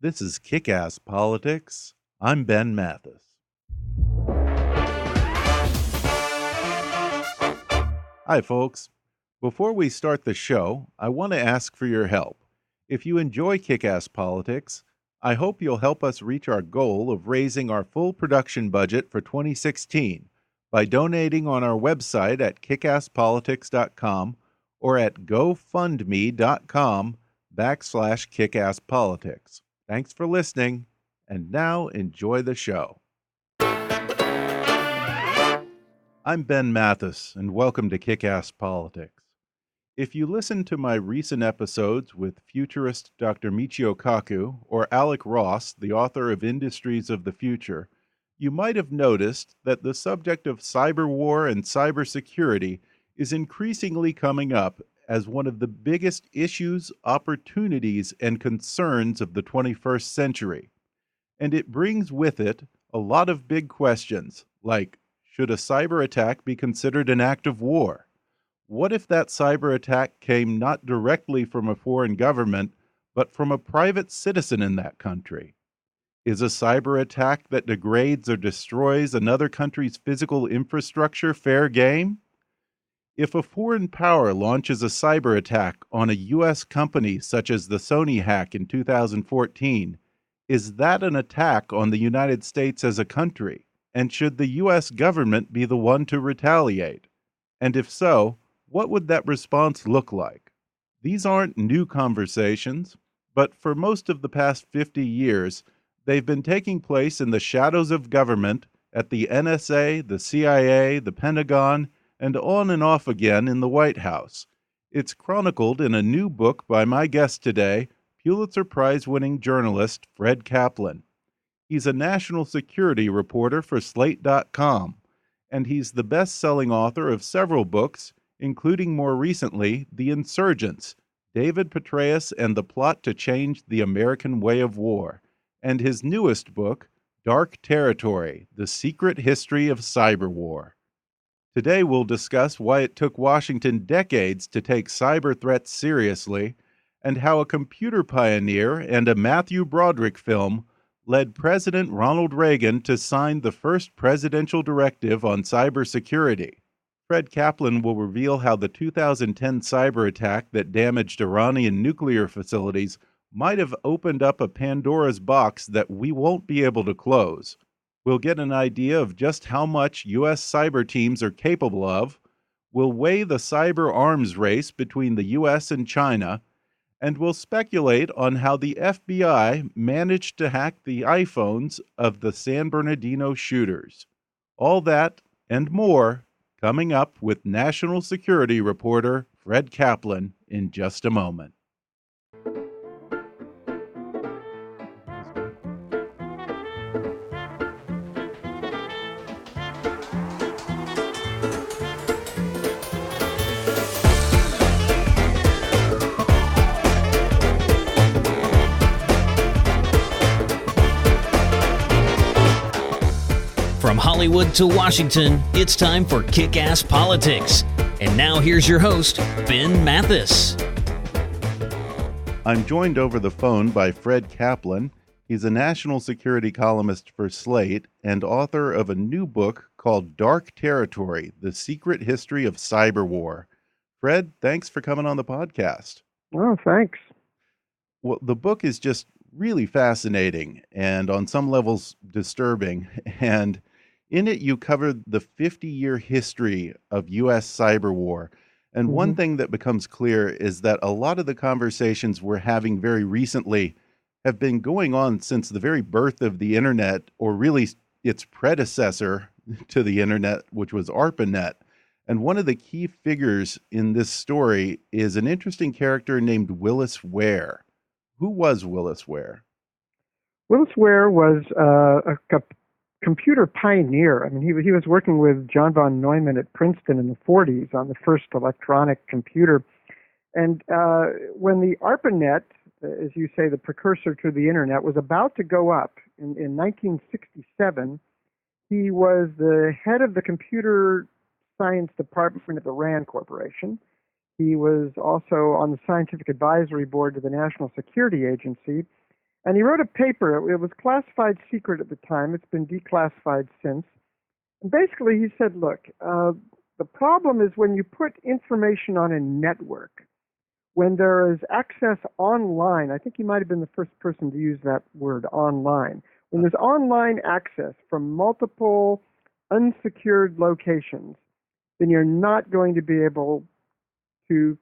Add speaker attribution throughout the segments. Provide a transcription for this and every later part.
Speaker 1: This is Kick-Ass Politics. I'm Ben Mathis. Hi, folks. Before we start the show, I want to ask for your help. If you enjoy Kick-Ass Politics, I hope you'll help us reach our goal of raising our full production budget for 2016 by donating on our website at kickasspolitics.com or at gofundme.com/kickasspolitics. Thanks for listening, and now enjoy the show. I'm Ben Mathis, and welcome to Kick-Ass Politics. If you listen to my recent episodes with futurist Dr. Michio Kaku or Alec Ross, the author of Industries of the Future, you might have noticed that the subject of cyber war and cybersecurity is increasingly coming up as one of the biggest issues, opportunities, and concerns of the 21st century. And it brings with it a lot of big questions, like, should a cyber attack be considered an act of war? What if that cyber attack came not directly from a foreign government, but from a private citizen in that country? Is a cyber attack that degrades or destroys another country's physical infrastructure fair game? If a foreign power launches a cyber attack on a U.S. company such as the Sony hack in 2014, is that an attack on the United States as a country? And should the U.S. government be the one to retaliate? And if so, what would that response look like? These aren't new conversations, but for most of the past 50 years, they've been taking place in the shadows of government at the NSA, the CIA, the Pentagon, and on and off again in the White House. It's chronicled in a new book by my guest today, Pulitzer Prize-winning journalist Fred Kaplan. He's a national security reporter for Slate.com, and he's the best-selling author of several books, including more recently, The Insurgents, David Petraeus and the Plot to Change the American Way of War, and his newest book, Dark Territory, The Secret History of Cyber War. Today we'll discuss why it took Washington decades to take cyber threats seriously, and how a computer pioneer and a Mathew Broderick film led President Ronald Reagan to sign the first presidential directive on cybersecurity. Fred Kaplan will reveal how the 2010 cyber attack that damaged Iranian nuclear facilities might have opened up a Pandora's box that we won't be able to close. We'll get an idea of just how much U.S. cyber teams are capable of. We'll weigh the cyber arms race between the U.S. and China. And we'll speculate on how the FBI managed to hack the iPhones of the San Bernardino shooters. All that and more coming up with national security reporter Fred Kaplan in just a moment.
Speaker 2: From Hollywood to Washington, it's time for Kick-Ass Politics. And now here's your host, Ben Mathis.
Speaker 1: I'm joined over the phone by Fred Kaplan. He's a national security columnist for Slate and author of a new book called Dark Territory, The Secret History of Cyber War. Fred, thanks for coming on the podcast.
Speaker 3: Oh, thanks.
Speaker 1: Well, the book is just really fascinating and on some levels disturbing. And in it, you cover the 50-year history of U.S. cyber war. And one thing that becomes clear is that a lot of the conversations we're having very recently have been going on since the very birth of the Internet, or really its predecessor to the Internet, which was ARPANET. And one of the key figures in this story is an interesting character named Willis Ware. Who was Willis Ware?
Speaker 3: Willis Ware was a computer pioneer. I mean, he was working with John von Neumann at Princeton in the 40s on the first electronic computer. And when the ARPANET, as you say, the precursor to the Internet, was about to go up in 1967, he was the head of the computer science department at the RAND Corporation. He was also on the scientific advisory board to the National Security Agency. And he wrote a paper. It was classified secret at the time. It's been declassified since. And basically, he said, look, the problem is when you put information on a network, when there is access online, I think he might have been the first person to use that word, online. When there's online access from multiple unsecured locations, then you're not going to be able to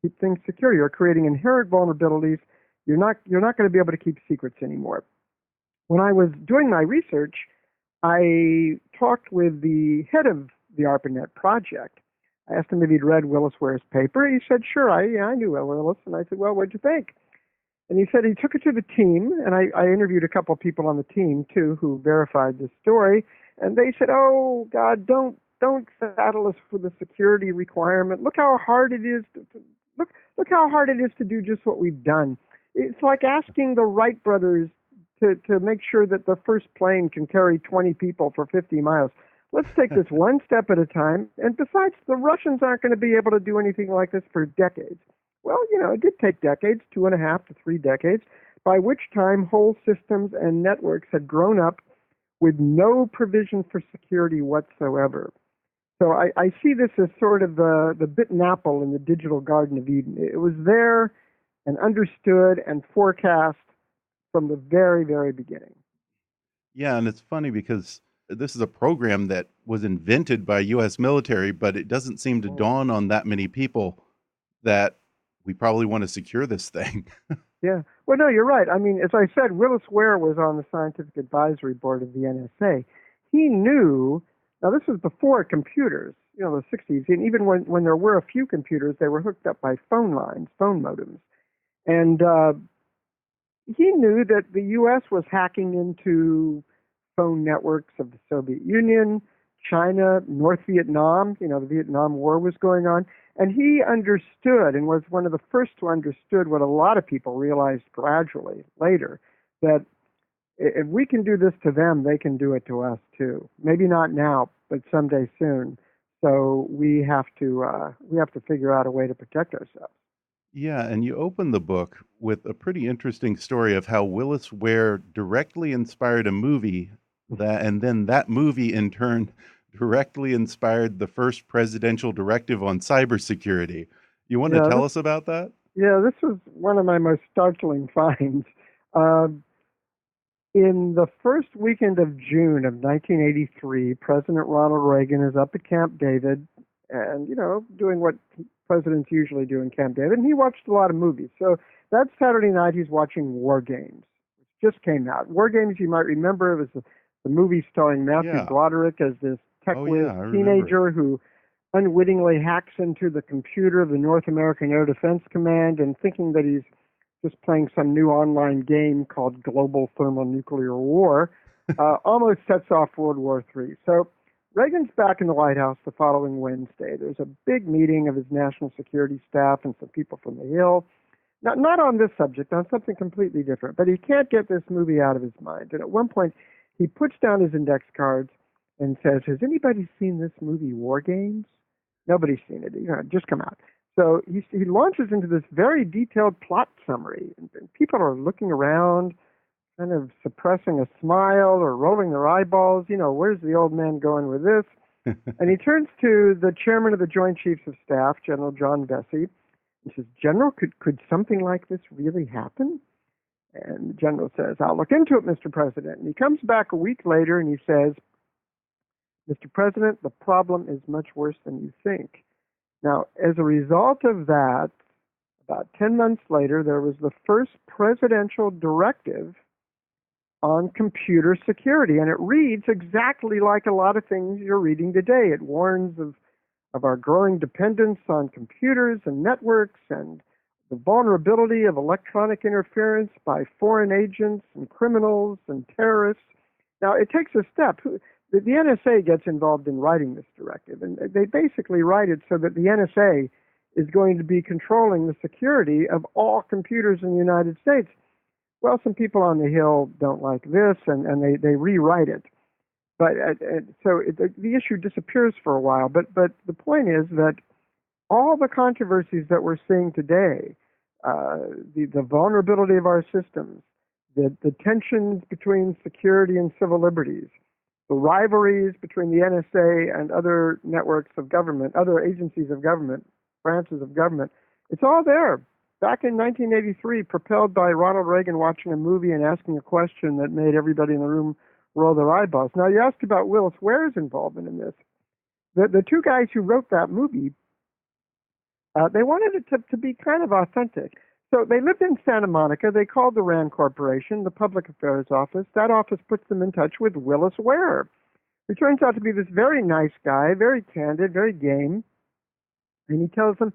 Speaker 3: keep things secure. You're creating inherent vulnerabilities. You're not going to be able to keep secrets anymore. When I was doing my research, I talked with the head of the ARPANET project. I asked him if he'd read Willis Ware's paper. He said, sure, I knew Willis. And I said, well, what'd you think? And he said he took it to the team, and I interviewed a couple of people on the team, too, who verified this story. And they said, oh, God, don't saddle us with a security requirement. Look how hard it is look how hard it is to do just what we've done. It's like asking the Wright brothers to make sure that the first plane can carry 20 people for 50 miles. Let's take this one step at a time. And besides, the Russians aren't going to be able to do anything like this for decades. Well, it did take decades, 2.5 to 3 decades, by which time whole systems and networks had grown up with no provision for security whatsoever. So I see this as sort of the bitten apple in the digital Garden of Eden. It was there and understood and forecast from the very, very beginning.
Speaker 1: Yeah, and it's funny because this is a program that was invented by U.S. military, but it doesn't seem to dawn on that many people that we probably want to secure this thing.
Speaker 3: Yeah. Well, no, you're right. I mean, as I said, Willis Ware was on the scientific advisory board of the NSA. He knew, now this was before computers, the 60s, and even when there were a few computers, they were hooked up by phone lines, phone modems. And he knew that the U.S. was hacking into phone networks of the Soviet Union, China, North Vietnam. The Vietnam War was going on. And he understood and was one of the first to understood what a lot of people realized gradually later, that if we can do this to them, they can do it to us too. Maybe not now, but someday soon. So we have to figure out a way to protect ourselves.
Speaker 1: Yeah, and you open the book with a pretty interesting story of how Willis Ware directly inspired a movie and then that movie in turn directly inspired the first presidential directive on cybersecurity. You want to tell us about that?
Speaker 3: Yeah, this was one of my most startling finds. In the first weekend of June of 1983, President Ronald Reagan is up at Camp David and, doing what presidents usually do in Camp David. And he watched a lot of movies. So that Saturday night, he's watching War Games, which just came out. War Games, you might remember, it was the movie starring Mathew Broderick as this tech-whiz teenager who unwittingly hacks into the computer of the North American Air Defense Command and thinking that he's just playing some new online game called Global Thermonuclear War, almost sets off World War III. So Reagan's back in the White House the following Wednesday. There's a big meeting of his national security staff and some people from the Hill. Not on this subject, on something completely different, but he can't get this movie out of his mind. And at one point, he puts down his index cards and says, has anybody seen this movie, War Games? Nobody's seen it. Just come out. So he launches into this very detailed plot summary. And people are looking around, kind of suppressing a smile or rolling their eyeballs. Where's the old man going with this? And he turns to the chairman of the Joint Chiefs of Staff, General John Vesey, and says, General, could something like this really happen? And the general says, I'll look into it, Mr. President. And he comes back a week later and he says, Mr. President, the problem is much worse than you think. Now, as a result of that, about 10 months later, there was the first presidential directive on computer security. And it reads exactly like a lot of things you're reading today. It warns of our growing dependence on computers and networks and the vulnerability of electronic interference by foreign agents and criminals and terrorists. Now, it takes a step. The NSA gets involved in writing this directive, and they basically write it so that the NSA is going to be controlling the security of all computers in the United States. Well, some people on the Hill don't like this, and they rewrite it. But the issue disappears for a while. But the point is that all the controversies that we're seeing today, the vulnerability of our systems, the tensions between security and civil liberties, the rivalries between the NSA and other networks of government, other agencies of government, branches of government. It's all there. Back in 1983, propelled by Ronald Reagan watching a movie and asking a question that made everybody in the room roll their eyeballs. Now, you asked about Willis Ware's involvement in this. The two guys who wrote that movie, they wanted it to be kind of authentic. So they lived in Santa Monica. They called the RAND Corporation, the Public Affairs Office. That office puts them in touch with Willis Ware, who turns out to be this very nice guy, very candid, very game. And he tells them,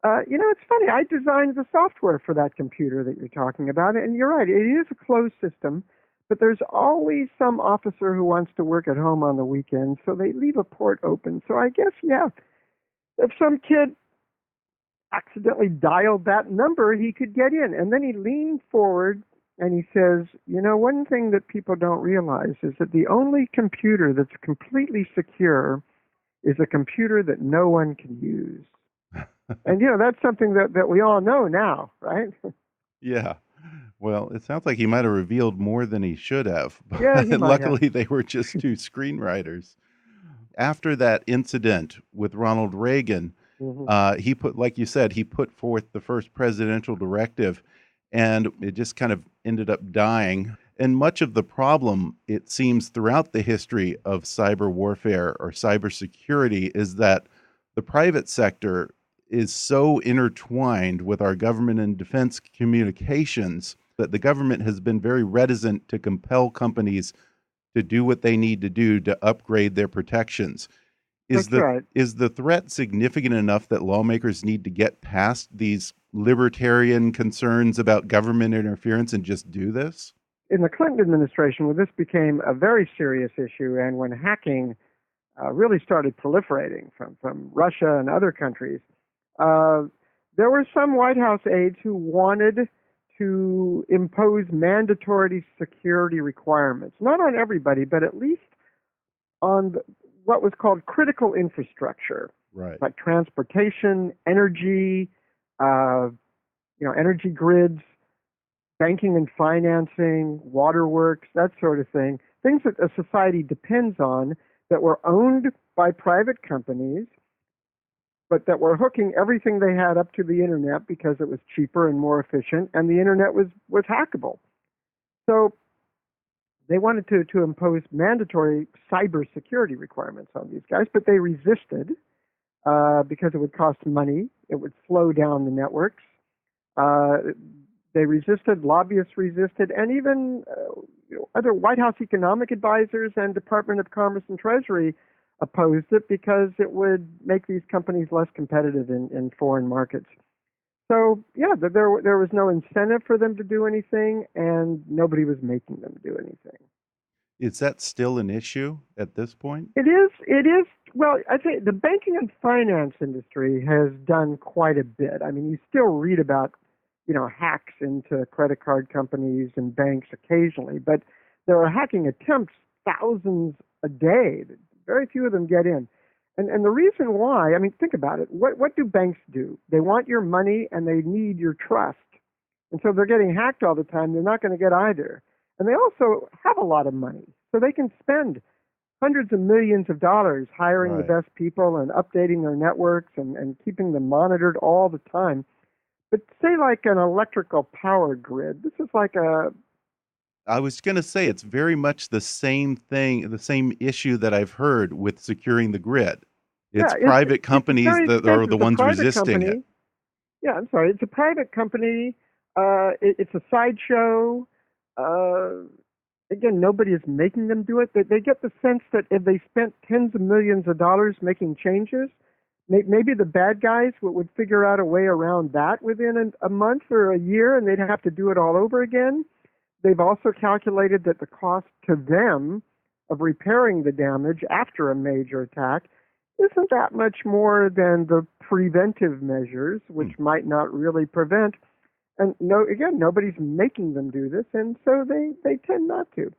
Speaker 3: it's funny, I designed the software for that computer that you're talking about. And you're right, it is a closed system, but there's always some officer who wants to work at home on the weekend, so they leave a port open. So I guess, yeah, if some kid accidentally dialed that number, he could get in. And then he leaned forward and he says, one thing that people don't realize is that the only computer that's completely secure is a computer that no one can use. And, that's something that we all know now, right?
Speaker 1: Yeah. Well, it sounds like he might have revealed more than he should have.
Speaker 3: Yeah, he might
Speaker 1: luckily,
Speaker 3: have.
Speaker 1: They were just two screenwriters. After that incident with Ronald Reagan, he put, like you said, he put forth the first presidential directive, and it just kind of ended up dying. And much of the problem, it seems, throughout the history of cyber warfare or cybersecurity is that the private sector is so intertwined with our government and defense communications that the government has been very reticent to compel companies to do what they need to do to upgrade their protections. Is the threat significant enough that lawmakers need to get past these libertarian concerns about government interference and just do this?
Speaker 3: In the Clinton administration, when this became a very serious issue and when hacking really started proliferating from Russia and other countries, there were some White House aides who wanted to impose mandatory security requirements, not on everybody, but at least on what was called critical infrastructure,
Speaker 1: right?
Speaker 3: Like transportation, energy, energy grids, banking and financing, waterworks, that sort of thing. Things that a society depends on that were owned by private companies, but that were hooking everything they had up to the internet because it was cheaper and more efficient, and the internet was hackable. So they wanted to impose mandatory cybersecurity requirements on these guys, but they resisted because it would cost money. It would slow down the networks. They resisted, lobbyists resisted, and even other White House economic advisors and Department of Commerce and Treasury opposed it because it would make these companies less competitive in foreign markets. So, yeah, there was no incentive for them to do anything, and nobody was making them do anything.
Speaker 1: Is that still an issue at this point?
Speaker 3: It is. Well, I'd say the banking and finance industry has done quite a bit. I mean, you still read about, hacks into credit card companies and banks occasionally, but there are hacking attempts, thousands a day. Very few of them get in. And the reason why, I mean, think about it. What do banks do? They want your money and they need your trust. And so they're getting hacked all the time. They're not going to get either. And they also have a lot of money. So they can spend hundreds of millions of dollars hiring the best people and updating their networks and keeping them monitored all the time. But say like an electrical power grid, this is like
Speaker 1: I was going to say, it's very much the same thing, the same issue that I've heard with securing the grid. It's private companies that are the ones resisting it.
Speaker 3: Yeah, I'm sorry. It's a private company. It's a sideshow. Again, nobody is making them do it. They get the sense that if they spent tens of millions of dollars making changes, maybe the bad guys would figure out a way around that within a month or a year, and they'd have to do it all over again. They've also calculated that the cost to them of repairing the damage after a major attack isn't that much more than the preventive measures, which might not really prevent. And nobody's making them do this, and so they tend not to.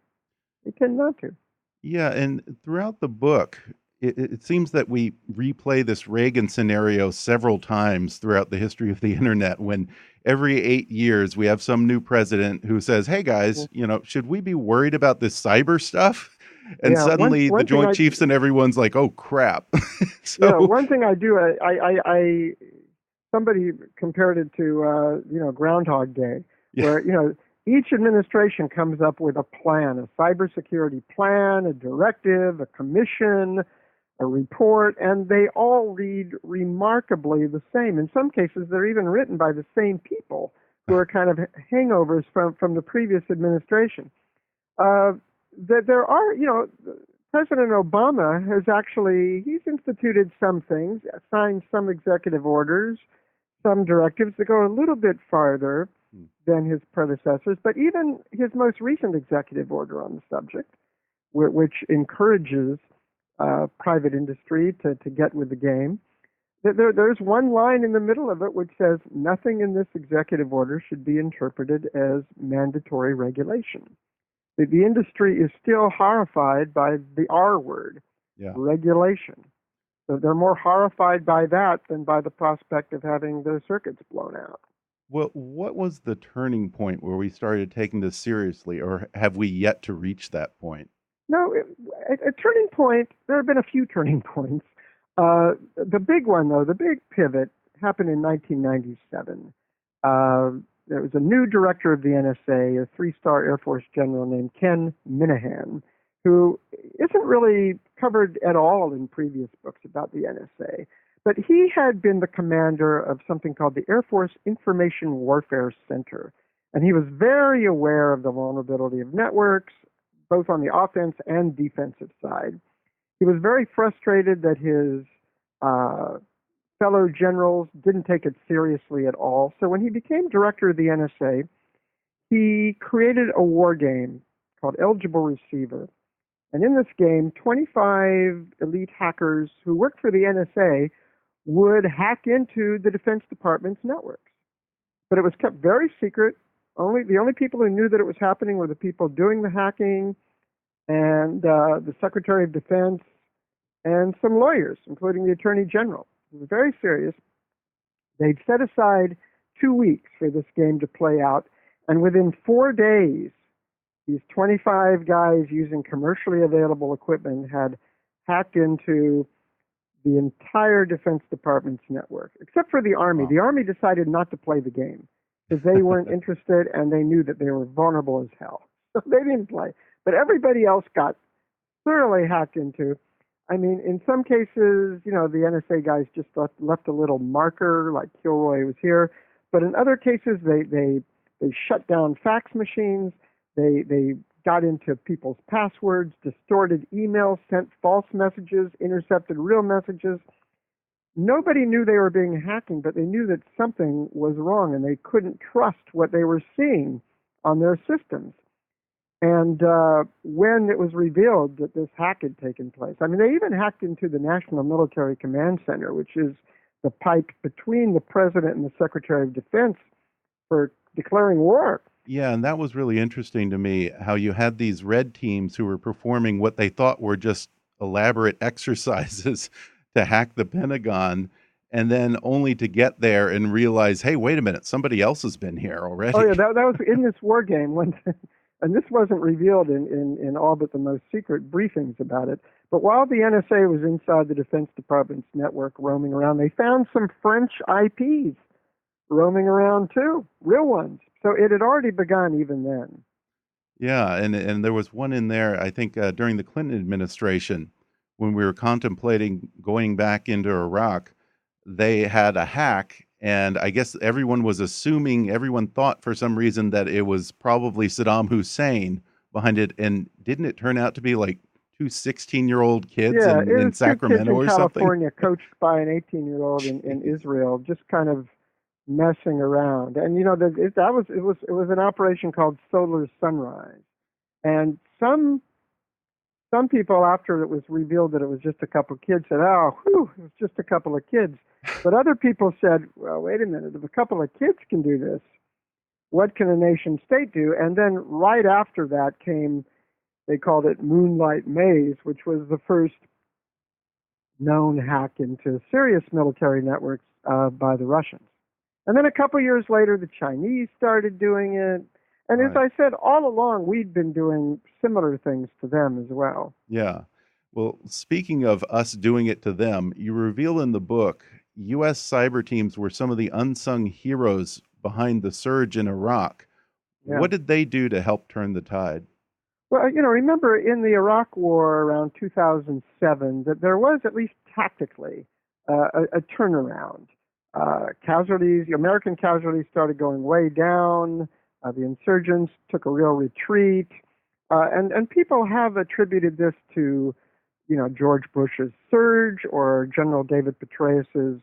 Speaker 3: They tend not to.
Speaker 1: Yeah, and throughout the book, it seems that we replay this Reagan scenario several times throughout the history of the internet when every 8 years we have some new president who says, "Hey guys, should we be worried about this cyber stuff?" And
Speaker 3: Yeah,
Speaker 1: suddenly the
Speaker 3: one thing
Speaker 1: Joint Chiefs and everyone's like, "Oh crap!" So
Speaker 3: one thing I do, I somebody compared it to Groundhog Day, where each administration comes up with a plan, a cybersecurity plan, a directive, a commission, a report, and they all read remarkably the same. In some cases, they're even written by the same people who are kind of hangovers from the previous administration. There are, President Obama he's instituted some things, signed some executive orders, some directives that go a little bit farther than his predecessors, but even his most recent executive order on the subject, which encourages private industry to get with the game. There's one line in the middle of it which says nothing in this executive order should be interpreted as mandatory regulation. The industry is still horrified by the R word, regulation. So they're more horrified by that than by the prospect of having their circuits blown out.
Speaker 1: Well, what was the turning point where we started taking this seriously, or have we yet to reach that point?
Speaker 3: No, a turning point, there have been a few turning points. The big one, though, the big pivot happened in 1997. There was a new director of the NSA, a three-star Air Force general named Ken Minahan, who isn't really covered at all in previous books about the NSA. But he had been the commander of something called the Air Force Information Warfare Center. And he was very aware of the vulnerability of networks, both on the offense and defensive side. He was very frustrated that his fellow generals didn't take it seriously at all. So when he became director of the NSA, he created a war game called Eligible Receiver. And in this game, 25 elite hackers who worked for the NSA would hack into the Defense Department's networks. But it was kept very secret. The only people who knew that it was happening were the people doing the hacking and the Secretary of Defense and some lawyers, including the Attorney General. It was very serious. They'd set aside 2 weeks for this game to play out, and within 4 days, these 25 guys using commercially available equipment had hacked into the entire Defense Department's network, except for the Army.
Speaker 1: Wow.
Speaker 3: The Army decided not to play the game because they weren't interested and they knew that they were vulnerable as hell. So they didn't play. But everybody else got thoroughly hacked into. I mean, in some cases, the NSA guys just left a little marker, like Kilroy was here. But in other cases, they shut down fax machines. They got into people's passwords, distorted emails, sent false messages, intercepted real messages. Nobody knew they were being hacked, but they knew that something was wrong, and they couldn't trust what they were seeing on their systems. And when it was revealed that this hack had taken place, I mean, they even hacked into the National Military Command Center, which is the pipe between the President and the Secretary of Defense for declaring war.
Speaker 1: Yeah, and that was really interesting to me, how you had these red teams who were performing what they thought were just elaborate exercises to hack the Pentagon, and then only to get there and realize, hey, wait a minute, somebody else has been here already.
Speaker 3: Oh, yeah, that was in this war game. And this wasn't revealed in all but the most secret briefings about it. But while the NSA was inside the Defense Department's network roaming around, they found some French IPs roaming around too, real ones. So it had already begun even then.
Speaker 1: Yeah, and there was one in there, I think, during the Clinton administration, when we were contemplating going back into Iraq, they had a hack, and I guess everyone thought for some reason that it was probably Saddam Hussein behind it, and didn't it turn out to be like two 16-year-old kids in Sacramento or something?
Speaker 3: California, coached by an 18-year-old in Israel, just kind of messing around. And it was an operation called Solar Sunrise, and some people, after it was revealed that it was just a couple of kids, said, "Oh, whew, it was just a couple of kids." But other people said, "Well, wait a minute, if a couple of kids can do this, what can a nation state do?" And then right after that came, they called it Moonlight Maze, which was the first known hack into serious military networks by the Russians. And then a couple years later, the Chinese started doing it. And as I said, all along, we'd been doing similar things to them as well.
Speaker 1: Yeah. Well, speaking of us doing it to them, you reveal in the book U.S. cyber teams were some of the unsung heroes behind the surge in Iraq. Yeah. What did they do to help turn the tide?
Speaker 3: Well, remember in the Iraq War around 2007 that there was, at least tactically, a turnaround. American casualties started going way down. The insurgents took a real retreat. And people have attributed this to, George Bush's surge or General David Petraeus's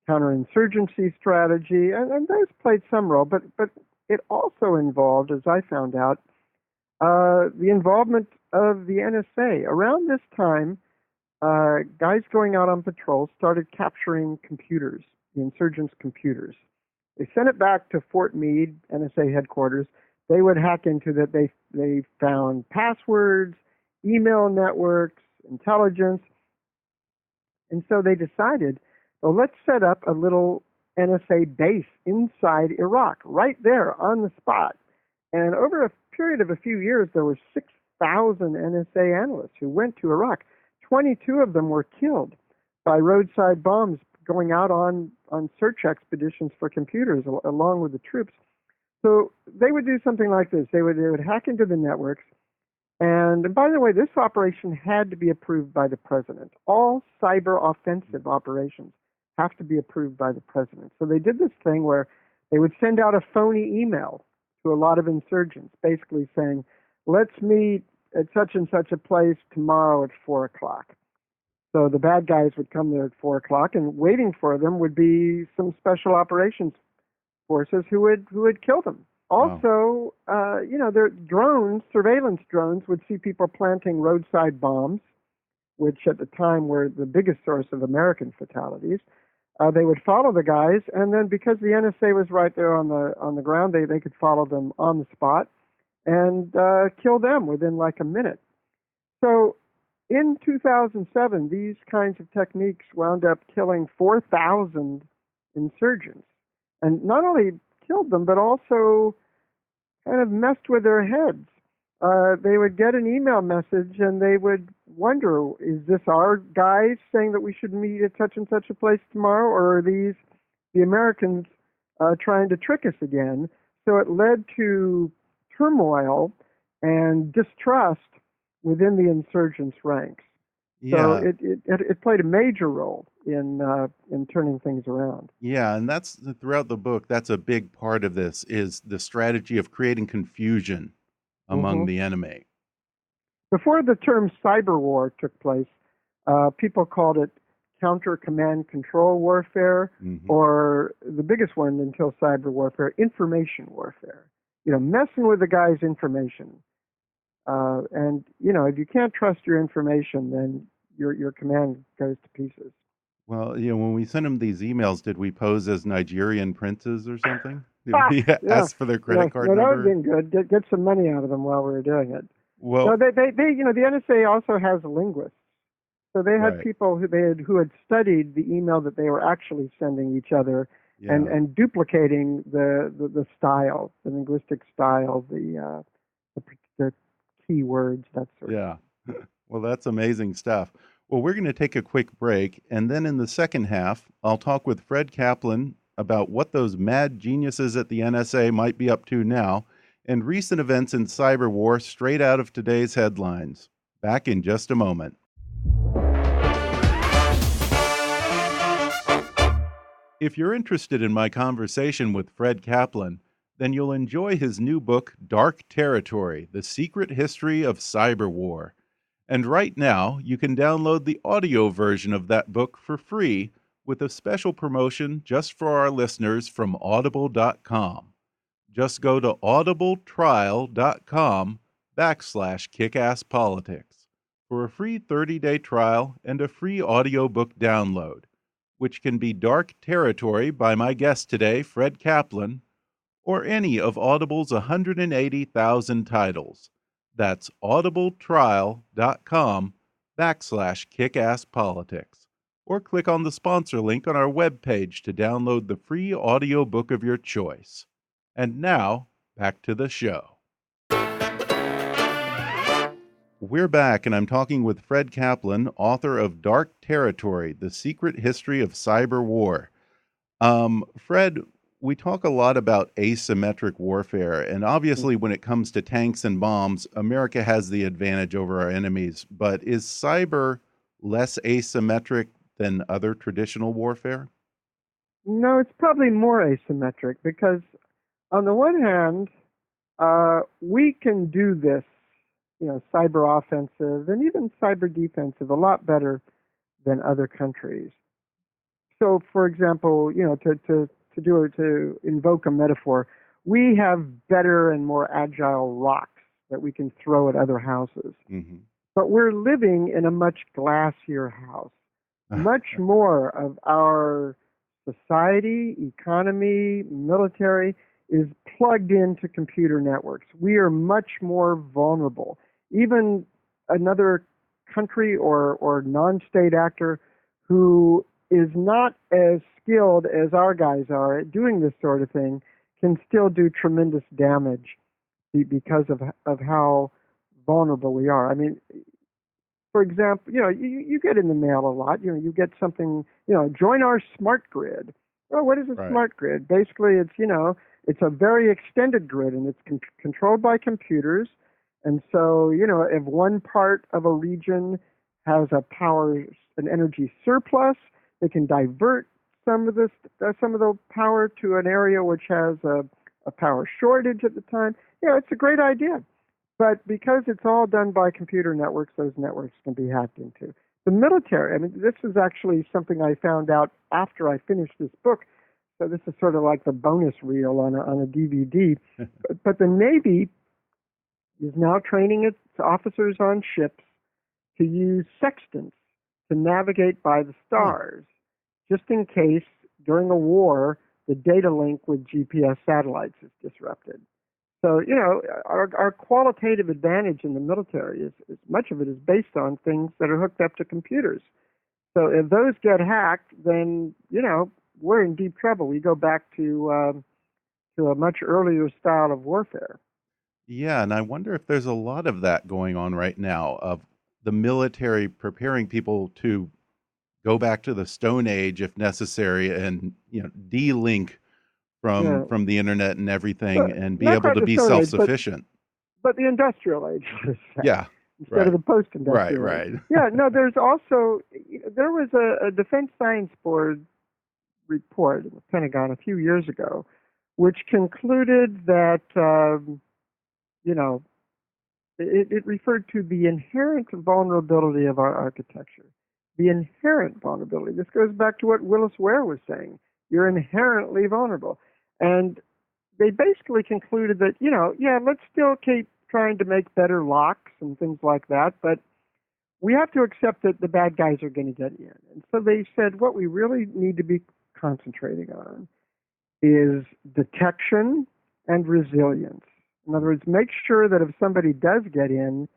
Speaker 3: counterinsurgency strategy. And those played some role. But it also involved, as I found out, the involvement of the NSA. Around this time, guys going out on patrol started capturing computers, the insurgents' computers. They sent it back to Fort Meade, NSA headquarters. They would hack into that. They found passwords, email networks, intelligence. And so they decided, well, let's set up a little NSA base inside Iraq, right there on the spot. And over a period of a few years, there were 6,000 NSA analysts who went to Iraq. 22 of them were killed by roadside bombs going out on search expeditions for computers along with the troops. So they would do something like this. They would hack into the networks. And by the way, this operation had to be approved by the president. All cyber offensive operations have to be approved by the president. So they did this thing where they would send out a phony email to a lot of insurgents, basically saying, let's meet at such and such a place tomorrow at 4 o'clock. So the bad guys would come there at 4 o'clock, and waiting for them would be some special operations forces who would kill them. Also, their drones, surveillance drones, would see people planting roadside bombs, which at the time were the biggest source of American fatalities. They would follow the guys, and then because the NSA was right there on the ground, they could follow them on the spot and kill them within like a minute. So in 2007, these kinds of techniques wound up killing 4,000 insurgents, and not only killed them, but also kind of messed with their heads. They would get an email message and they would wonder, is this our guys saying that we should meet at such and such a place tomorrow, or are these the Americans trying to trick us again? So it led to turmoil and distrust within the insurgents' ranks.
Speaker 1: Yeah.
Speaker 3: So it played a major role in turning things around.
Speaker 1: Yeah, and that's throughout the book. That's a big part of this, is the strategy of creating confusion among the enemy.
Speaker 3: Before the term cyber war took place, people called it counter command control warfare, or the biggest one until cyber warfare, information warfare. Messing with the guy's information. And if you can't trust your information, then your command goes to pieces.
Speaker 1: Well, when we sent them these emails, did we pose as Nigerian princes or something? Did we ask for their credit card number?
Speaker 3: That would have been good. Get some money out of them while we were doing it.
Speaker 1: Well,
Speaker 3: so the NSA also has linguists. So they had people who had studied the email that they were actually sending each other, and duplicating the style, the linguistic style, the keywords, that sort of thing.
Speaker 1: Yeah. Well, that's amazing stuff. Well, we're going to take a quick break, and then in the second half, I'll talk with Fred Kaplan about what those mad geniuses at the NSA might be up to now, and recent events in cyber war straight out of today's headlines. Back in just a moment. If you're interested in my conversation with Fred Kaplan, then you'll enjoy his new book, Dark Territory: The Secret History of Cyber War. And right now, you can download the audio version of that book for free with a special promotion just for our listeners from audible.com. Just go to audibletrial.com/kickasspolitics for a free 30-day trial and a free audiobook download, which can be Dark Territory by my guest today, Fred Kaplan, or any of Audible's 180,000 titles. That's audibletrial.com/kickasspolitics. or click on the sponsor link on our webpage to download the free audiobook of your choice. And now, back to the show. We're back, and I'm talking with Fred Kaplan, author of Dark Territory, The Secret History of Cyber War. Fred, we talk a lot about asymmetric warfare, and obviously when it comes to tanks and bombs, America has the advantage over our enemies. But is cyber less asymmetric than other traditional warfare?
Speaker 3: No, it's probably more asymmetric because on the one hand, we can do this, cyber offensive and even cyber defensive a lot better than other countries. So, for example, to invoke a metaphor, we have better and more agile rocks that we can throw at other houses. Mm-hmm. But we're living in a much glassier house. Much more of our society, economy, military is plugged into computer networks. We are much more vulnerable. Even another country or non-state actor who is not as skilled as our guys are at doing this sort of thing can still do tremendous damage because of how vulnerable we are. I mean, for example, you get in the mail a lot. You get something, join our smart grid. Well, what is a smart grid? Basically, it's a very extended grid, and it's controlled by computers. And so, if one part of a region has an energy surplus, they can divert some of the power to an area which has a power shortage at the time. It's a great idea. But because it's all done by computer networks, those networks can be hacked into. The military, this is actually something I found out after I finished this book. So this is sort of like the bonus reel on a DVD. But the Navy is now training its officers on ships to use sextants to navigate by the stars, just in case during a war the data link with GPS satellites is disrupted. So, our qualitative advantage in the military is much of it is based on things that are hooked up to computers. So if those get hacked, then, we're in deep trouble. We go back to a much earlier style of warfare.
Speaker 1: Yeah, and I wonder if there's a lot of that going on right now, of the military preparing people to go back to the Stone Age if necessary and, de-link from the internet and everything, and be able to be self-sufficient.
Speaker 3: But the industrial age,
Speaker 1: yeah,
Speaker 3: instead of the post-industrial
Speaker 1: age.
Speaker 3: Right. Yeah, no, there was a Defense Science Board report in the Pentagon a few years ago, which concluded that, it referred to the inherent vulnerability of our architecture. The inherent vulnerability. This goes back to what Willis Ware was saying. You're inherently vulnerable. And they basically concluded that, let's still keep trying to make better locks and things like that, but we have to accept that the bad guys are going to get in. And so they said what we really need to be concentrating on is detection and resilience. In other words, make sure that if somebody does get in,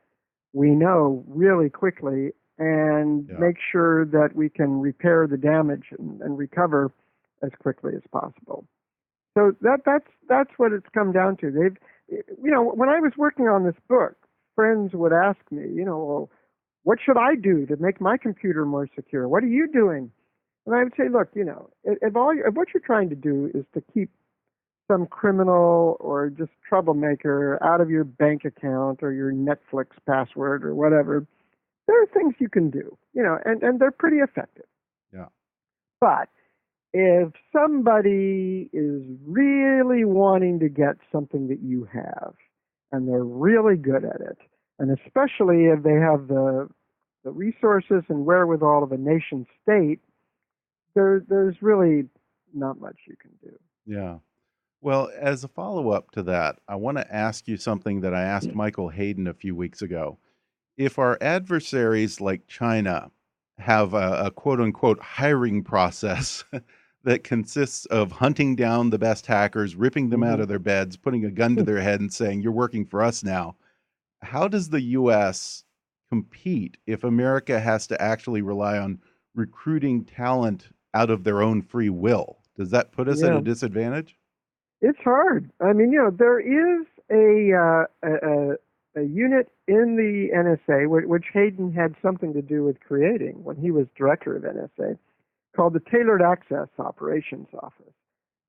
Speaker 3: we know really quickly, and make sure that we can repair the damage and recover as quickly as possible. So that's what it's come down to. When I was working on this book, friends would ask me, well, what should I do to make my computer more secure? What are you doing? And I would say, look, if what you're trying to do is to keep some criminal or just troublemaker out of your bank account or your Netflix password or whatever, there are things you can do, and they're pretty effective.
Speaker 1: Yeah.
Speaker 3: But if somebody is really wanting to get something that you have, and they're really good at it, and especially if they have the resources and wherewithal of a nation state, there's really not much you can do.
Speaker 1: Yeah. Well, as a follow-up to that, I want to ask you something that I asked Michael Hayden a few weeks ago. If our adversaries like China have a quote-unquote hiring process that consists of hunting down the best hackers, ripping them out of their beds, putting a gun to their head and saying, you're working for us now, how does the U.S. compete if America has to actually rely on recruiting talent out of their own free will. Does that put us at
Speaker 3: Yeah,
Speaker 1: a disadvantage?
Speaker 3: it's hard. I mean, there is a unit in the NSA, which Hayden had something to do with creating when he was director of NSA, called the Tailored Access Operations Office.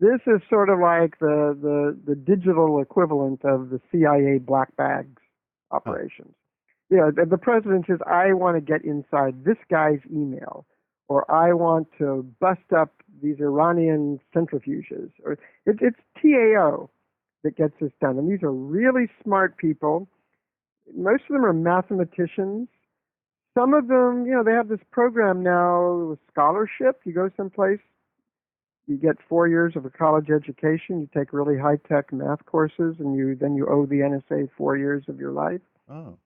Speaker 3: This is sort of like the digital equivalent of the CIA black bags operations. The president says, I want to get inside this guy's email, or I want to bust up these Iranian centrifuges. Or it's TAO that gets this done. And these are really smart people. Most of them are mathematicians. Some of them, they have this program now with scholarship. You go someplace, you get 4 years of a college education, you take really high-tech math courses, and then you owe the NSA 4 years of your life.
Speaker 1: Oh.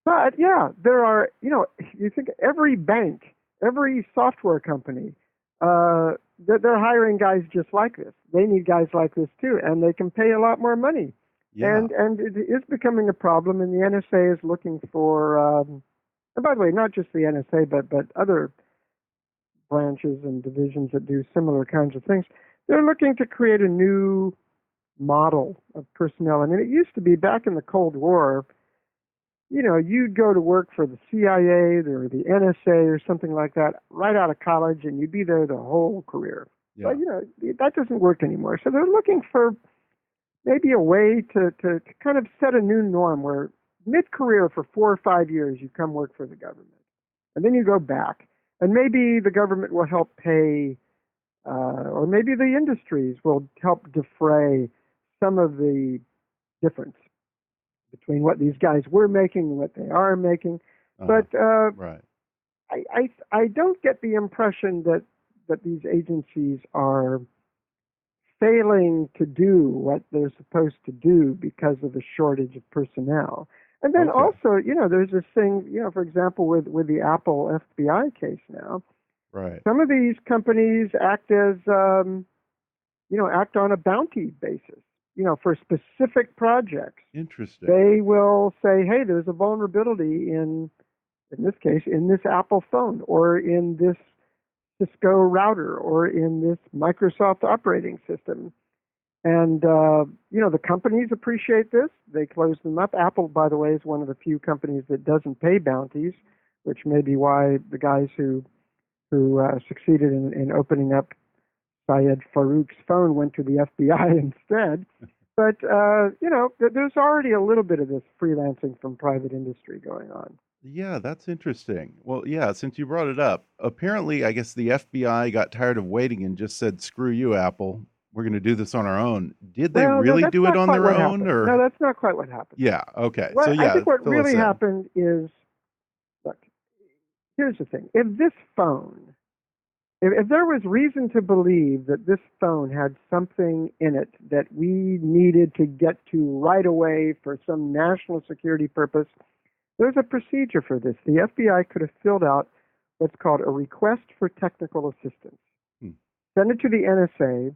Speaker 3: But yeah, there are, you think every bank, every software company, they're hiring guys just like this. They need guys like this too, and they can pay a lot more money.
Speaker 1: Yeah.
Speaker 3: And it is becoming a problem, and the NSA is looking for, and by the way, not just the NSA, but other branches and divisions that do similar kinds of things. They're looking to create a new model of personnel. I mean, it used to be back in the Cold War, you'd go to work for the CIA or the NSA or something like that right out of college, and you'd be there the whole career.
Speaker 1: Yeah.
Speaker 3: But, that doesn't work anymore. So they're looking for maybe a way to kind of set a new norm where mid-career for 4 or 5 years, you come work for the government. And then you go back. And maybe the government will help pay, or maybe the industries will help defray some of the difference between what these guys were making and what they are making. But
Speaker 1: right.
Speaker 3: I don't get the impression that these agencies are failing to do what they're supposed to do because of a shortage of personnel. And then also, there's this thing, for example, with the Apple FBI case now.
Speaker 1: Right.
Speaker 3: Some of these companies act as, act on a bounty basis, for specific projects.
Speaker 1: Interesting.
Speaker 3: They will say, hey, there's a vulnerability in this case, in this Apple phone, or in this Cisco router, or in this Microsoft operating system. And, the companies appreciate this. They close them up. Apple, by the way, is one of the few companies that doesn't pay bounties, which may be why the guys who succeeded in opening up Syed Farouk's phone went to the FBI instead. But, there's already a little bit of this freelancing from private industry going on.
Speaker 1: Yeah, that's interesting. Well, yeah, since you brought it up, apparently, I guess the FBI got tired of waiting and just said, screw you, Apple. We're going to do this on our own. Did they really do it on their own? Or?
Speaker 3: No, that's not quite what happened.
Speaker 1: Yeah, okay.
Speaker 3: Well,
Speaker 1: so, yeah,
Speaker 3: I think what really happened is, look, here's the thing. If this phone, if there was reason to believe that this phone had something in it that we needed to get to right away for some national security purpose, there's a procedure for this. The FBI could have filled out what's called a request for technical assistance. Send it to the NSA.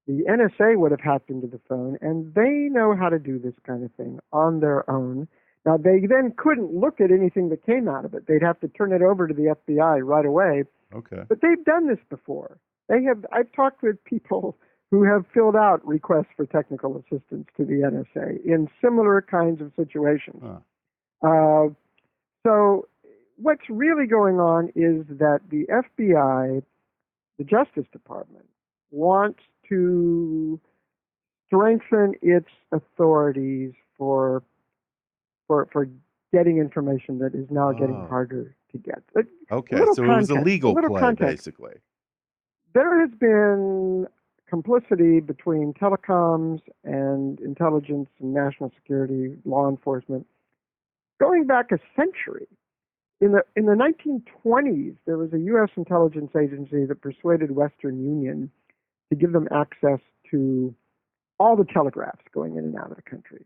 Speaker 3: The NSA would have hacked into the phone, and they know how to do this kind of thing on their own. Now, they then couldn't look at anything that came out of it. They'd have to turn it over to the FBI right away.
Speaker 1: Okay.
Speaker 3: But they've done this before. I've talked with people who have filled out requests for technical assistance to the NSA in similar kinds of situations. So what's really going on is that the FBI, the Justice Department, wants to strengthen its authorities for getting information that is now getting harder to get.
Speaker 1: Okay, so it was a legal play, basically.
Speaker 3: There has been complicity between telecoms and intelligence and national security, law enforcement, going back a century. In the 1920s, there was a U.S. intelligence agency that persuaded Western Union to give them access to all the telegraphs going in and out of the country.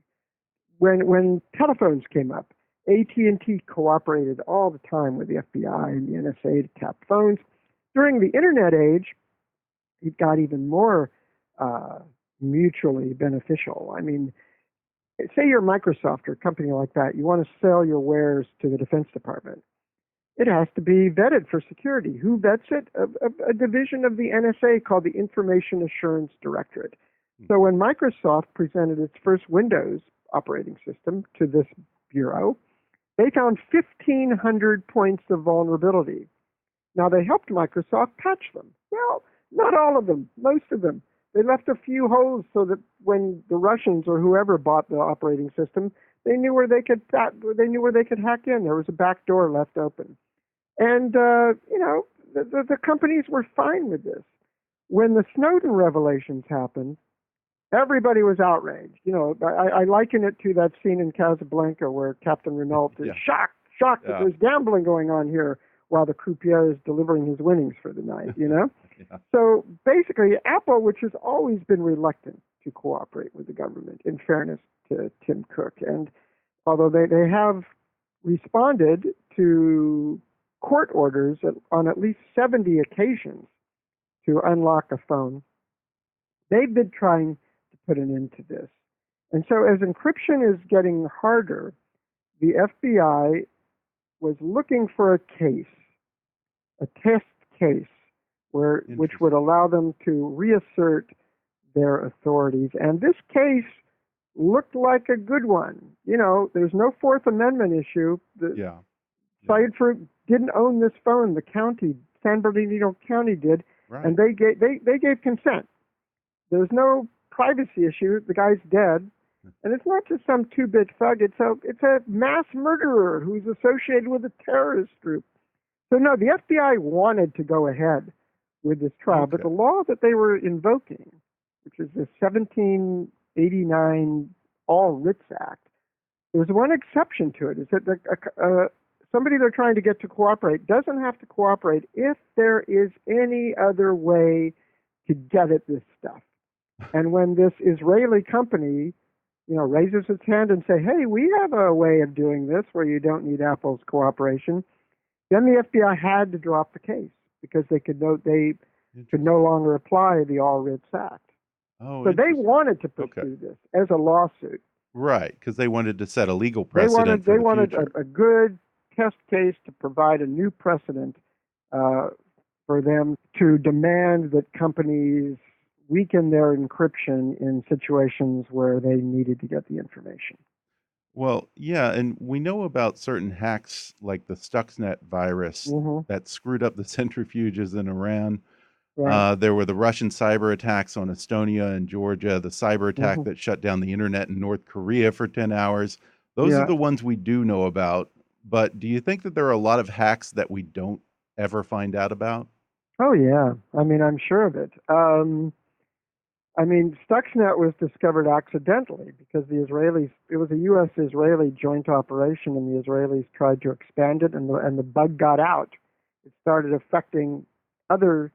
Speaker 3: When telephones came up, AT&T cooperated all the time with the FBI and the NSA to tap phones. During the Internet age, it got even more mutually beneficial. I mean, say you're Microsoft or a company like that, you want to sell your wares to the Defense Department. it has to be vetted for security. Who vets it? A division of the NSA called the Information Assurance Directorate. So when Microsoft presented its first Windows operating system to this bureau, they found 1,500 points of vulnerability. Now, they helped Microsoft patch them. Well, not all of them, most of them. They left a few holes so that when the Russians or whoever bought the operating system, they knew where they could hack in. There was a back door left open. And, the companies were fine with this. When the Snowden revelations happened, everybody was outraged. I liken it to that scene in Casablanca where Captain Renault is shocked that there's gambling going on here while the croupier is delivering his winnings for the night, Yeah. So basically, Apple, which has always been reluctant to cooperate with the government, in fairness to Tim Cook, and although they have responded to court orders on at least 70 occasions to unlock a phone, they've been trying to put an end to this. And so as encryption is getting harder, the FBI was looking for a case, a test case, which would allow them to reassert their authorities. And this case looked like a good one. There's no Fourth Amendment issue. Syedford didn't own this phone. The county, San Bernardino County did, right. And they gave consent. There's no privacy issue. The guy's dead. And it's not just some two-bit thug. It's a mass murderer who's associated with a terrorist group. So no, the FBI wanted to go ahead with this trial, but the law that they were invoking, which is the 1789 All Writs Act, there's one exception to it, is that somebody they're trying to get to cooperate doesn't have to cooperate if there is any other way to get at this stuff. And when this Israeli company, raises its hand and say, hey, we have a way of doing this where you don't need Apple's cooperation, then the FBI had to drop the case because they could no longer apply the All Writs Act. So they wanted to pursue this as a lawsuit.
Speaker 1: Right, because they wanted to set a legal precedent.
Speaker 3: They wanted a good test case to provide a new precedent for them to demand that companies weaken their encryption in situations where they needed to get the information.
Speaker 1: Well, yeah, and we know about certain hacks like the Stuxnet virus that screwed up the centrifuges in Iran. Right. There were the Russian cyber attacks on Estonia and Georgia, the cyber attack that shut down the internet in North Korea for 10 hours. Those are the ones we do know about. But do you think that there are a lot of hacks that we don't ever find out about?
Speaker 3: Oh, yeah. I'm sure of it. Stuxnet was discovered accidentally because the Israelis, it was a U.S.-Israeli joint operation, and the Israelis tried to expand it, and the bug got out. It started affecting other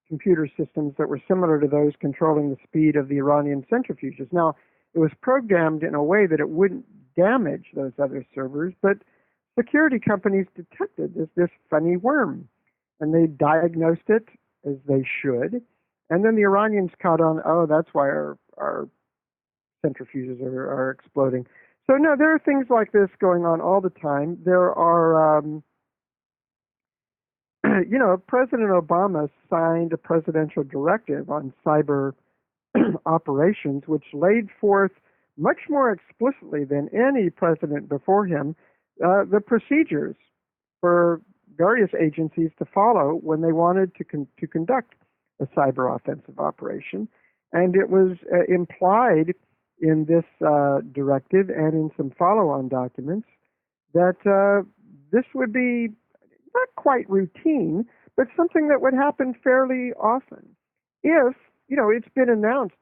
Speaker 3: computer systems that were similar to those controlling the speed of the Iranian centrifuges. Now, it was programmed in a way that it wouldn't damage those other servers, but security companies detected this funny worm, and they diagnosed it as they should. And then the Iranians caught on, that's why our centrifuges are exploding. So, no, there are things like this going on all the time. There are, President Obama signed a presidential directive on cyber operations, which laid forth much more explicitly than any president before him the procedures for various agencies to follow when they wanted to conduct a cyber offensive operation. And it was implied in this directive and in some follow-on documents that this would be not quite routine, but something that would happen fairly often. If, it's been announced,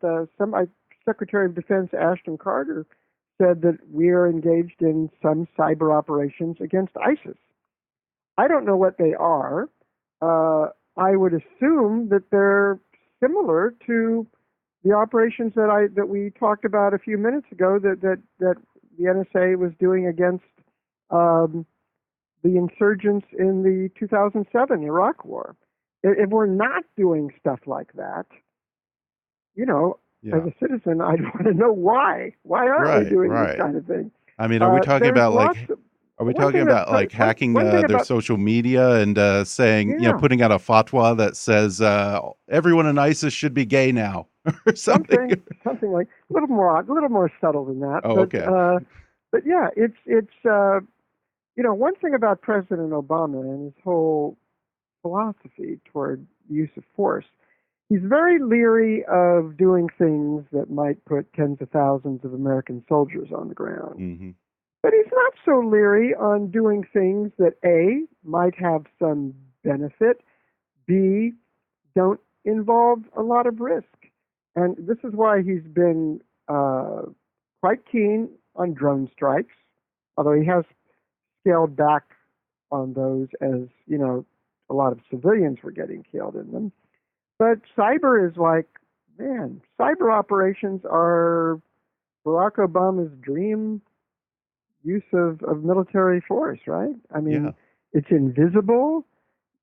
Speaker 3: Secretary of Defense Ashton Carter said that we are engaged in some cyber operations against ISIS. I don't know what they are. I would assume that they're similar to the operations that we talked about a few minutes ago that the NSA was doing against the insurgents in the 2007 Iraq War. If we're not doing stuff like that, as a citizen, I'd want to know why. Why aren't we doing this kind of thing?
Speaker 1: Are we talking about Are we
Speaker 3: One
Speaker 1: talking
Speaker 3: thing that
Speaker 1: about like hacking
Speaker 3: one thing
Speaker 1: their
Speaker 3: about
Speaker 1: social media and saying,
Speaker 3: yeah,
Speaker 1: putting out a fatwa that says everyone in ISIS should be gay now or something?
Speaker 3: something like a little more subtle than that,
Speaker 1: Oh, okay.
Speaker 3: but yeah, it's one thing about President Obama and his whole philosophy toward the use of force. He's very leery of doing things that might put tens of thousands of American soldiers on the ground.
Speaker 1: Mm-hmm.
Speaker 3: But he's not so leery on doing things that A, might have some benefit, B, don't involve a lot of risk. And this is why he's been quite keen on drone strikes, although he has scaled back on those as, a lot of civilians were getting killed in them. But cyber is like, man, cyber operations are Barack Obama's dream use of military force, right? I mean,
Speaker 1: Yeah.
Speaker 3: It's invisible.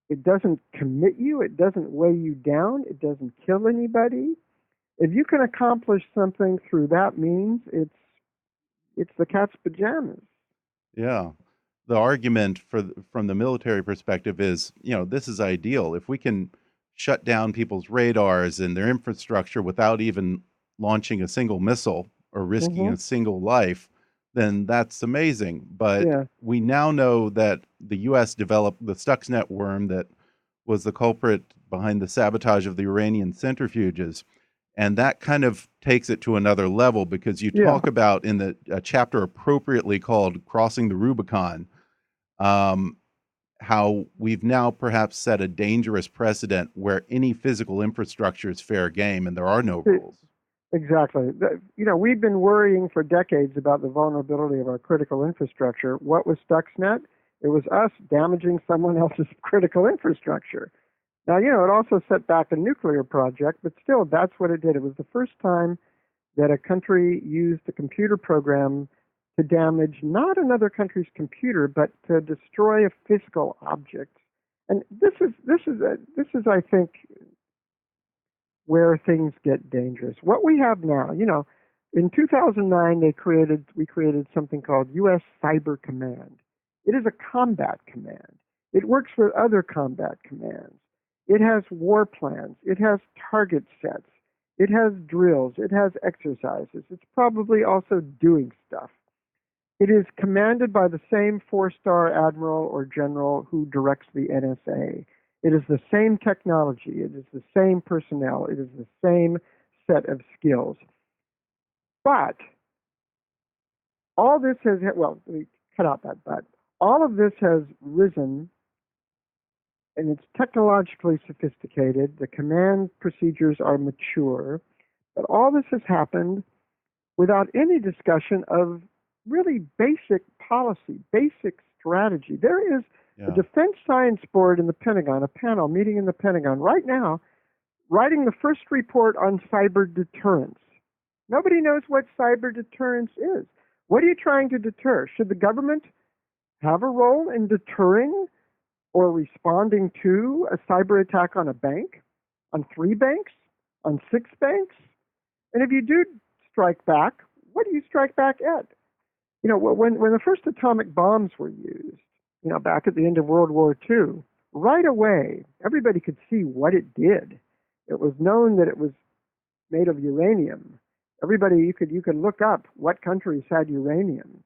Speaker 3: It doesn't commit you. It doesn't weigh you down. It doesn't kill anybody. If you can accomplish something through that means, it's the cat's pajamas.
Speaker 1: Yeah. The argument from the military perspective is, this is ideal. If we can shut down people's radars and their infrastructure without even launching a single missile or risking
Speaker 3: Mm-hmm.
Speaker 1: a single life, then that's amazing. But
Speaker 3: Yeah.
Speaker 1: we now know that the U.S. developed the Stuxnet worm that was the culprit behind the sabotage of the Iranian centrifuges. And that kind of takes it to another level, because you
Speaker 3: Yeah.
Speaker 1: talk about in the chapter appropriately called Crossing the Rubicon, how we've now perhaps set a dangerous precedent where any physical infrastructure is fair game and there are no rules.
Speaker 3: Exactly. We've been worrying for decades about the vulnerability of our critical infrastructure. What was Stuxnet? It was us damaging someone else's critical infrastructure. Now, it also set back a nuclear project, but still, that's what it did. It was the first time that a country used a computer program to damage not another country's computer, but to destroy a physical object. And this is, I think, where things get dangerous. What we have now, in 2009, we created something called U.S. Cyber Command. It is a combat command. It works with other combat commands. It has war plans. It has target sets. It has drills. It has exercises. It's probably also doing stuff. It is commanded by the same four-star admiral or general who directs the NSA. It is the same technology. It is the same personnel. It is the same set of skills. But all this has, well, let me cut out that but. All of this has risen, and it's technologically sophisticated. The command procedures are mature. But all this has happened without any discussion of really basic policy, basic strategy. There is a Defense Science Board in the Pentagon, a panel meeting in the Pentagon right now, writing the first report on cyber deterrence. Nobody knows what cyber deterrence is. What are you trying to deter? Should the government have a role in deterring or responding to a cyber attack on a bank, on 3 banks, on 6 banks? And if you do strike back, what do you strike back at? When the first atomic bombs were used, back at the end of World War II, right away, everybody could see what it did. It was known that it was made of uranium. You could look up what countries had uranium.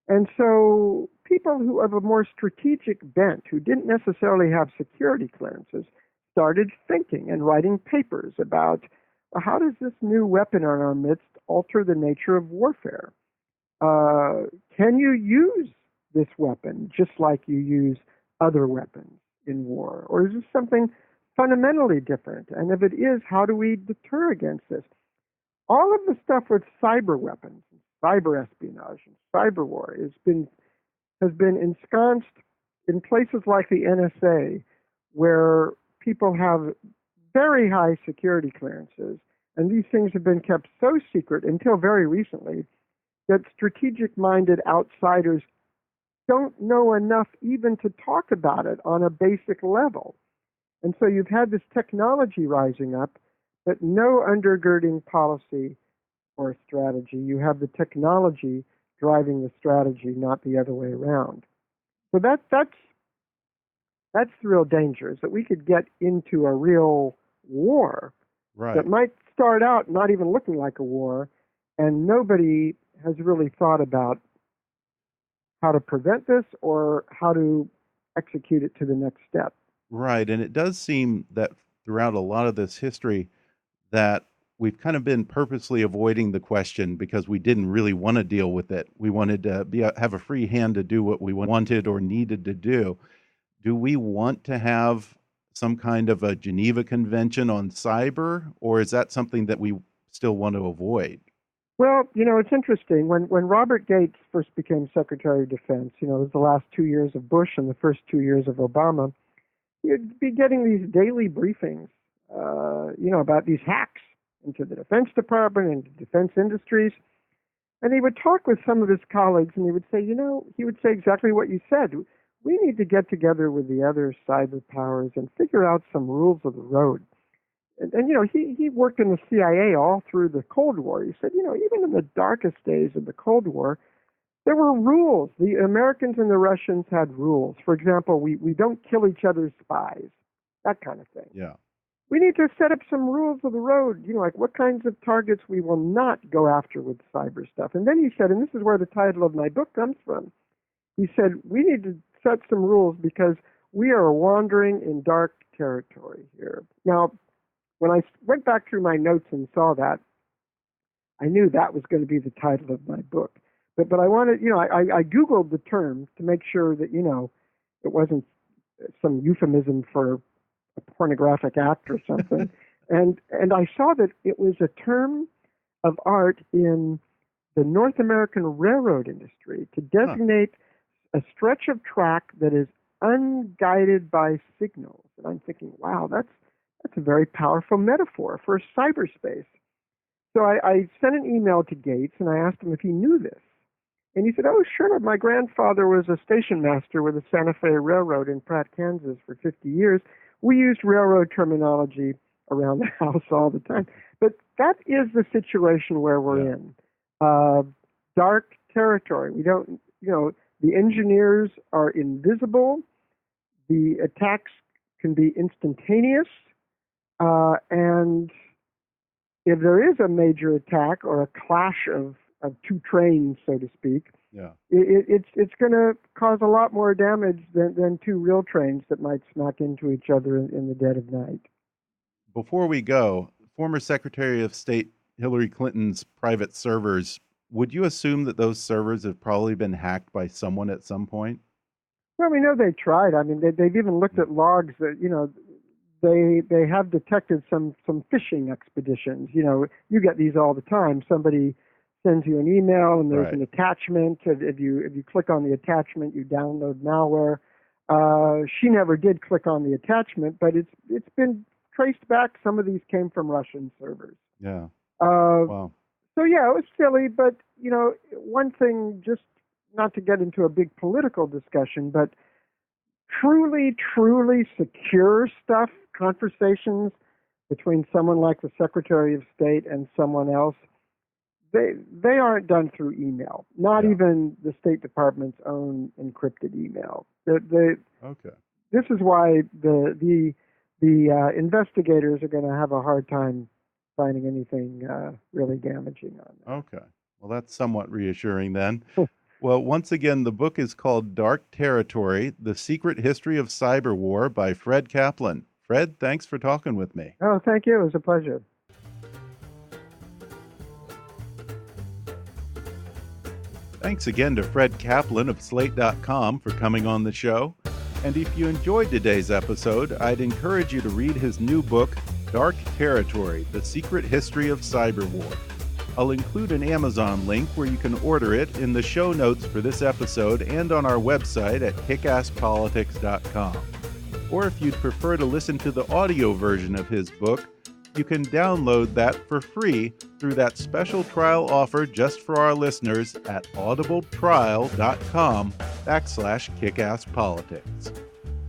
Speaker 3: And so people who have a more strategic bent, who didn't necessarily have security clearances, started thinking and writing papers about how does this new weapon in our midst alter the nature of warfare? Can you use this weapon just like you use other weapons in war? Or is this something fundamentally different? And if it is, how do we deter against this? All of the stuff with cyber weapons, cyber espionage, and cyber war has been ensconced in places like the NSA, where people have very high security clearances, and these things have been kept so secret until very recently that strategic-minded outsiders don't know enough even to talk about it on a basic level. And so you've had this technology rising up, but no undergirding policy or strategy. You have the technology driving the strategy, not the other way around. So that's the real danger, is that we could get into a real war that might start out not even looking like a war, and nobody has really thought about how to prevent this or how to execute it to the next step.
Speaker 1: Right. And it does seem that throughout a lot of this history that we've kind of been purposely avoiding the question because we didn't really want to deal with it. We wanted to have a free hand to do what we wanted or needed to do. Do we want to have some kind of a Geneva Convention on cyber, or is that something that we still want to avoid?
Speaker 3: Well, it's interesting. When Robert Gates first became Secretary of Defense, it was the last 2 years of Bush and the first 2 years of Obama, you'd be getting these daily briefings, about these hacks into the Defense Department and defense industries. And he would talk with some of his colleagues, and he would say, he would say exactly what you said. We need to get together with the other cyber powers and figure out some rules of the road. And he worked in the CIA all through the Cold War. He said, even in the darkest days of the Cold War, there were rules. The Americans and the Russians had rules. For example, we don't kill each other's spies, that kind of thing.
Speaker 1: Yeah.
Speaker 3: We need to set up some rules of the road, like what kinds of targets we will not go after with cyber stuff. And then he said, and this is where the title of my book comes from, he said, we need to set some rules because we are wandering in dark territory here. Now, when I went back through my notes and saw that, I knew that was going to be the title of my book. But I wanted, I Googled the term to make sure that, it wasn't some euphemism for a pornographic act or something. and I saw that it was a term of art in the North American railroad industry to designate a stretch of track that is unguided by signals. And I'm thinking, wow, that's a very powerful metaphor for cyberspace. So I sent an email to Gates and I asked him if he knew this. And he said, oh, sure, my grandfather was a station master with the Santa Fe Railroad in Pratt, Kansas for 50 years. We used railroad terminology around the house all the time. But that is the situation where we're in. Dark territory. We don't, the engineers are invisible. The attacks can be instantaneous. And if there is a major attack or a clash of two trains, so to speak, it's going to cause a lot more damage than two real trains that might smack into each other in the dead of night.
Speaker 1: Before we go, former Secretary of State Hillary Clinton's private servers, would you assume that those servers have probably been hacked by someone at some point?
Speaker 3: Well, we know they tried. I mean, they've even looked at logs that, they have detected some phishing expeditions. You get these all the time. Somebody sends you an email and there's an attachment. If you click on the attachment, you download malware. She never did click on the attachment, but it's been traced back. Some of these came from Russian servers.
Speaker 1: Yeah.
Speaker 3: Wow. So yeah, it was silly, but one thing, just not to get into a big political discussion, but truly secure stuff, conversations between someone like the Secretary of State and someone else, they aren't done through email. Not even the State Department's own encrypted email. This is why the investigators are going to have a hard time finding anything really damaging on that.
Speaker 1: Okay. Well, that's somewhat reassuring then. Well, once again, the book is called Dark Territory, The Secret History of Cyber War by Fred Kaplan. Fred, thanks for talking with me.
Speaker 3: Oh, thank you. It was a pleasure.
Speaker 1: Thanks again to Fred Kaplan of Slate.com for coming on the show. And if you enjoyed today's episode, I'd encourage you to read his new book, Dark Territory, The Secret History of Cyber War. I'll include an Amazon link where you can order it in the show notes for this episode and on our website at kickasspolitics.com. Or if you'd prefer to listen to the audio version of his book, you can download that for free through that special trial offer just for our listeners at audibletrial.com/kickasspolitics.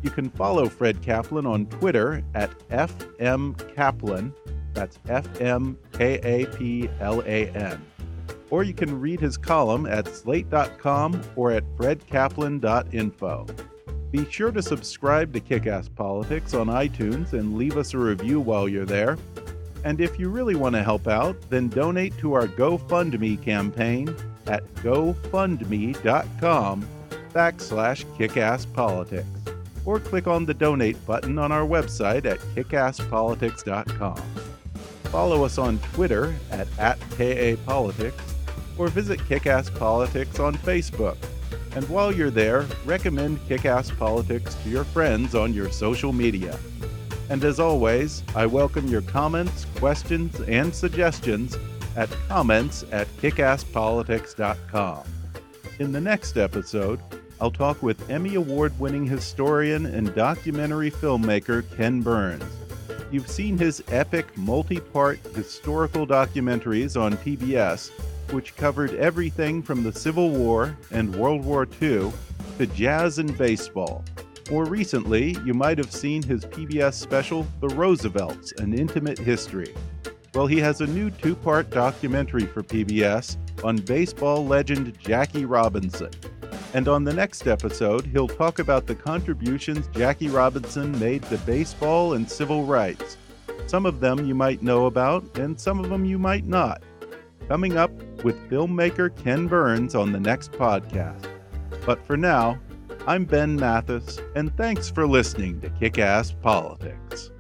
Speaker 1: You can follow Fred Kaplan on Twitter at FMKaplan. That's FMKAPLAN. or you can read his column at slate.com or at fredkaplan.info. Be sure to subscribe to Kick-Ass Politics on iTunes and leave us a review while you're there. And if you really want to help out, then donate to our GoFundMe campaign at gofundme.com/kickasspolitics, or click on the donate button on our website at kickasspolitics.com. Follow us on Twitter at @KAPolitics, or visit Kick-Ass Politics on Facebook. And while you're there, recommend Kick-Ass Politics to your friends on your social media. And as always, I welcome your comments, questions, and suggestions at comments@kickasspolitics.com. In the next episode, I'll talk with Emmy Award-winning historian and documentary filmmaker Ken Burns. You've seen his epic, multi-part historical documentaries on PBS, which covered everything from the Civil War and World War II to jazz and baseball. More recently, you might have seen his PBS special, The Roosevelts, An Intimate History. Well, he has a new 2-part documentary for PBS on baseball legend Jackie Robinson. And on the next episode, he'll talk about the contributions Jackie Robinson made to baseball and civil rights. Some of them you might know about, and some of them you might not. Coming up with filmmaker Ken Burns on the next podcast. But for now, I'm Ben Mathis, and thanks for listening to Kick-Ass Politics.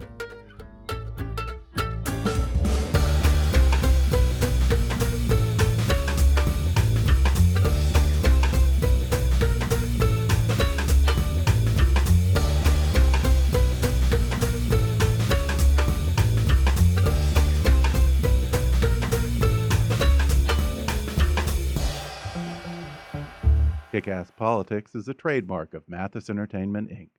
Speaker 1: Kick-Ass Politics is a trademark of Mathis Entertainment, Inc.